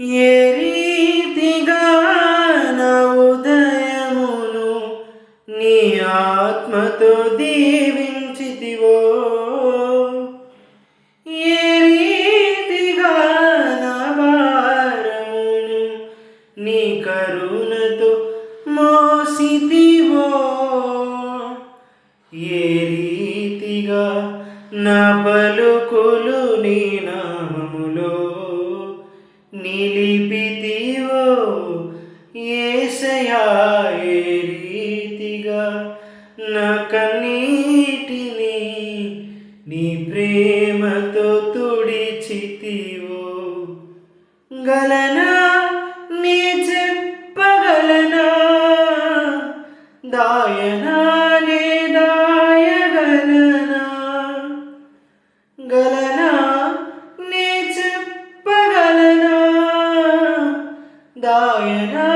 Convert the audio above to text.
ఏ రీతిగా నా ఉదయమును నీ ఆత్మతో దీవించితివో, ఏ రీతిగా నా భారమును నీ కరుణతో మోసితివో, ఏ రీతిగా నా పలుకులు నీ నామములో నిలిపితివో యేసయ్యా, ఏ రీతిగా నా కన్నీటిని నీ ప్రేమతో తుడిచితివో. గలనా నీ చెప్పగలనా, దాయనా నే దాయగలనా, గలనా నే చెప్పగలనా, దాయనా